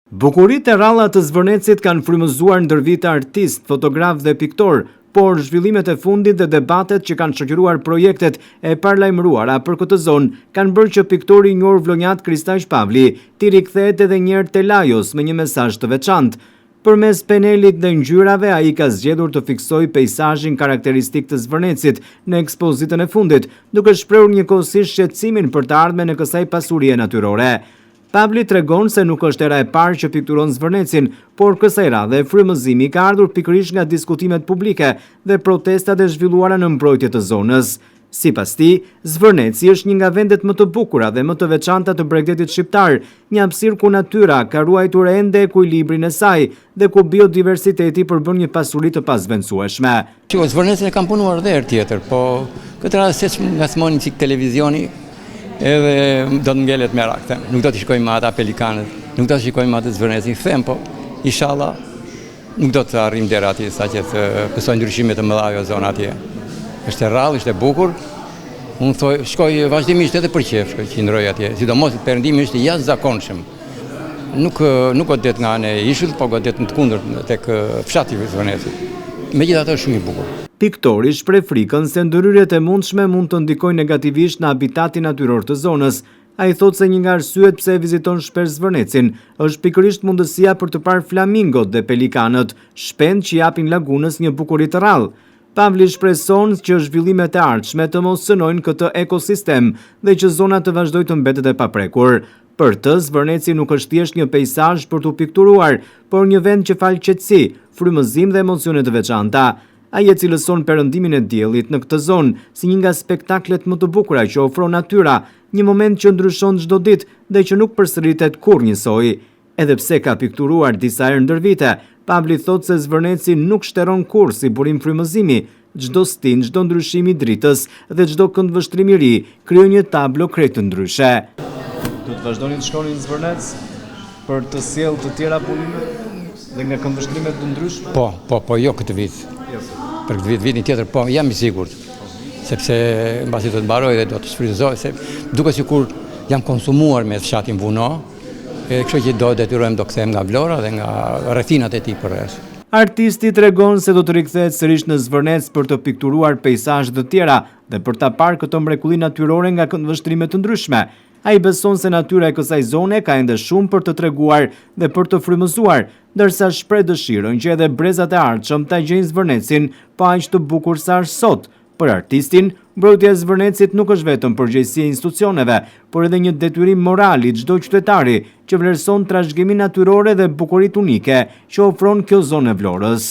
Bukuritë e rralla të Zvërnecit kanë frymëzuar ndër vite artist, fotograf dhe piktor, por zhvillimet e fundit dhe debatet që kanë shoqëruar projektet e paralajmëruara për këtë zonë kanë bërë që piktori i njohur vlonjat Kristaj Pavli t'i rikthehet edhe një herë te Lajos me një mesazh të veçantë. Përmes penelit dhe ngjyrave, ai ka zgjedhur të fiksojë peizazhin karakteristik të Zvërnecit në ekspozitën e fundit, duke shprehur njëkohësisht shqetësimin për të ardhmen e kësaj pasurie natyrore. Pavli tregon se nuk është era e parë që pikturon Zvërnecin, por kësaj radhe frymëzimi ka ardhur pikërisht nga diskutimet publike dhe protestat e zhvilluara në mbrojtje të zonës. Sipas tij, Zvërneci është një nga vendet më të bukura dhe më të veçanta të Bregdetit shqiptar, një hapësirë ku natyra ka ruajtur ende ekuilibrin e saj dhe ku biodiversiteti përbën një pasuri të pasvendësueshme. Zvërnecin e kam punuar edhe herë tjetër, po këtë radhë se nga smoni çik televizioni, edhe do të ngelet me rakte. Nuk do të shikojmë ata pelikanët, nuk do të shikojmë atë Zvërnecin, them, po inshallah nuk do të arrim deri atje saqë të pësoj ndryshime të mëdha zona atje. Është e rrallë, është e bukur. Unë thoj, shkoj vazhdimisht edhe për qejf, shkoj qëndroj atje. Sidomos perëndimi është i jashtëzakonshëm. Nuk godet nga ana e ishullt, po godet në të kundërt tek fshati i Zvërnecit. Megjithatë është shumë i bukur. Piktori shpreh frikën se ndërhyrjet e mundshme mund të ndikojnë negativisht në habitatin natyror të zonës. Ai thotë se një nga arsyet pse viziton shpesh Zvërnecin është pikërisht mundësia për të parë flamingot dhe pelikanët, shpend që japin lagunës një bukuri të rrallë. Pavli shpreson që zhvillimet e ardhshme të mos cënojnë këtë ekosistem dhe që zona të vazhdojë të mbetet e paprekur. Për të, Zvërneci nuk është thjesht një peizazh për t'u pikturuar, por një vend që fal qetësi, frymëzim dhe emocione të veçanta. Ai e cilëson perëndimin e diellit në këtë zonë si një nga spektaklet më të bukura që ofron natyra, një moment që ndryshon çdo ditë dhe që nuk përsëritet kurrë njësoj. Edhe pse ka pikturuar disa herë ndër vite, Pavli thotë se Zvërneci nuk shteron kurrë si burim frymëzimi. Çdo stin, çdo ndryshim i dritës dhe çdo këndvështrim i ri krijon një tablo krejt të ndryshe. Do të vazhdoni të shkoni në Zvërnec për të sjellë të tjera punime dhe nga këndvështrimet të ndryshme? Po, jo këtë vit. Për këtë vitin tjetër, po, jam i sigurt. Sepse mbasi do të mbaroj dhe do të shfrytëzoj, se duket sikur jam konsumuar me fshatin Vuno. Kështu që do detyrojmë do kthehem nga Vlora dhe nga rrethinat e tij përreth. Artisti tregon se do të rikthehet sërish në Zvërnec për të pikturuar peizazhe të tjera dhe për ta parë këtë mrekulli natyrore nga këndvështrime të ndryshme. Ai beson se natyra e kësaj zone ka ende shumë për të treguar dhe për të frymëzuar, ndërsa shpreh dëshirën që edhe brezat e ardhshëm ta gjejnë Zvërnecin pa aq të bukur sa është sot. Për artistin, mbrojtja e Zvërnecit nuk është vetëm përgjegjësi e institucioneve, por edhe një detyrim moral i çdo qytetari që vlerëson trashëgiminë natyrore dhe bukuritë unike që ofron kjo zonë e Vlorës.